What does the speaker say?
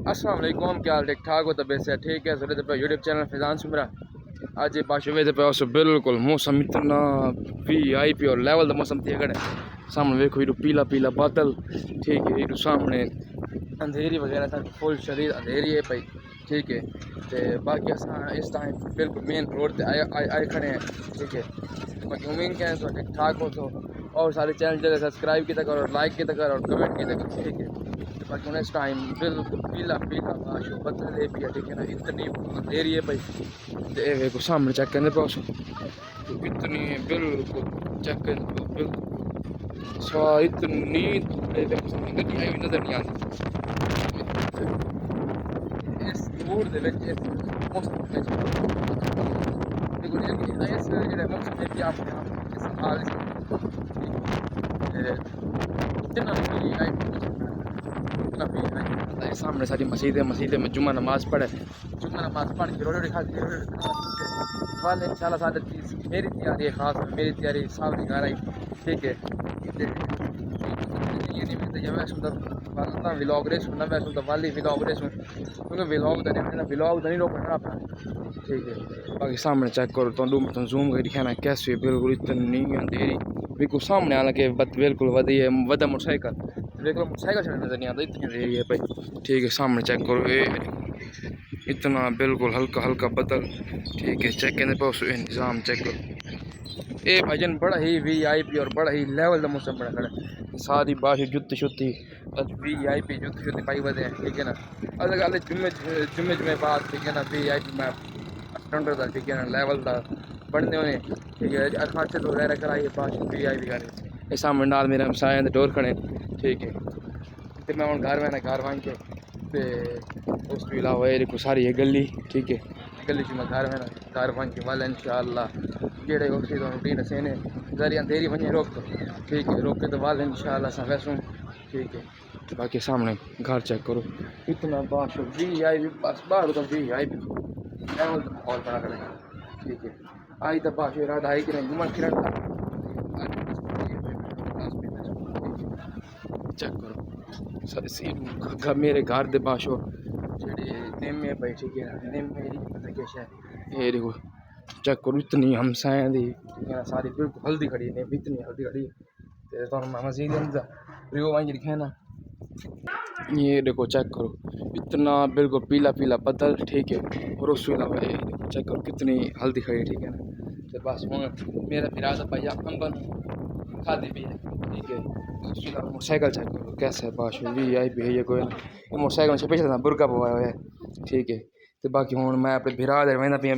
السلام علیکم، کیا حال ٹھیک ٹھاک ہو؟ طبیعت سے ٹھیک ہے؟ ضرورت پہ یوٹیوب چینل فیضان سمرا اج پاشوے پہ اس بالکل موسم اتنا وی آئی پی اور لیول دا موسم تھی اگر سامنے ویکھو یہ پیلا پیلا بادل، ٹھیک ہے، یہ سامنے اندھیری وغیرہ تھا، فل شدید اندھیری ہے پئی، ٹھیک ہے، تے باقی اس ٹائم بالکل مین روڈ تے آئے کھڑے ہیں، ٹھیک ہے، باقی امید کیا ہے تو ٹھیک ٹھاک ہو تو اور سارے چینل جگہ سبسکرائب کیا کرو اور لائک کیا کرو اور کمنٹ کیا کرو، ٹھیک ہے، باقی اس ٹائم بالکل پیلا پیلا باشو بدل ہے پیا، ٹھیک ہے نا، اتنی اندھیری ہے پئی تے کو سامنے چیک کرنے پاس اتنی بالکل چیک کرنے بالکل سوا اتنی گڈی آئی ہوئی نظر نہیں آتی اس روڈ دے وچ موسم بالکل اس جڑا موسم ہے کہ آپ نے اس حال سامنے ساری مسجد میں جمعہ نماز پڑھے، جمعہ نماز پڑھ کے روٹی کھا کے والے انشاءاللہ ساتھ میری تیاری ہے، خاص میری تیاری صاحب کی گھر آئی، ٹھیک ہے، ولاگ ریس ہونا ویسے تو والی ولاگ ریس کیونکہ ولاگ تو نہیں روکنا اپنا، ٹھیک ہے، باقی سامنے چیک کرو تو زوم کر دکھانا کیسے بالکل اتنی اندھیری بالکل سامنے آ لگے بالکل ودا موٹر سائیکل بالکل موٹر سائیکل چلنے نظر نہیں آتا، اتنی اندھیری ہے بھائی، ٹھیک ہے، سامنے چیک کرو اتنا بالکل ہلکا ہلکا بدل، ٹھیک ہے، چیک کرنے پاس نظام چیک کرو اے بھائی جان بڑا ہی وی آئی پی اور بڑا ہی لیول کا موسم بڑا کھڑا ہے، ساری بارش جتی شتی وی آئی پی جتی شتی پائی ودے ہیں، ٹھیک ہے نا، الگ الگ جمعے بعد، ٹھیک ہے نا، وی آئی پی میں اسٹینڈرڈ دا، ٹھیک ہے نا، لیول دا بننے ہوئے، ٹھیک ہے، خاصیت وغیرہ کرائی بارش وی آئی پی کرے یہ سامنے نال میرے ہمسایہ دے ڈور کھڑے، ٹھیک ہے، تے میں ہوں گھر میں گھر وان کے تے اس کے علاوہ یہ ساری ہے گلی، ٹھیک ہے، گلی سے میں گھر وان کے والا انشاءاللہ جڑے اسی روٹین سینے ذریعہ اندھیری ونجے روک تو، ٹھیک ہے، روکے تو والے انشاءاللہ سا ویسوں، ٹھیک ہے، باقی سامنے گھر چیک کرو اتنا باشو وی آئی پی بس باہر تو وی آئی پی لیول کا ماحول بڑا کرے، ٹھیک ہے، آئی تو باشو ارادہ آئی کہ نہیں گھومن پھرن چیک کرو میرے گھر دے باشو جڑے نیمے پے، ٹھیک ہے، نیمے پتہ کیا ہے یہ دیکھو چیک کرو اتنی ہمسایہ دی، ٹھیک ہے، ساری بالکل ہلدی کھڑی ہے، اتنی ہلدی کھڑی ہے تے میں مزید ریو وائن دکھے نا، یہ دیکھو چیک کرو اتنا بالکل پیلا پیلا بدل، ٹھیک ہے، اور اس کے علاوہ چیک کرو کتنی ہلدی کھڑی ہے، ٹھیک ہے نا، تو بس ہوں میرا پھر بھائی امبن کھادی بھی ہے، ٹھیک ہے، اس کے علاوہ موٹر سائیکل چیک کرو کیسا ہے باشو وی آئی پی ہے یہ کوئی موٹر سائیکل سے پیچھے برقع پوایا ہوا ہے، ٹھیک ہے، تو باقی ہوں میں اپنے بھرا دے رہنا پیا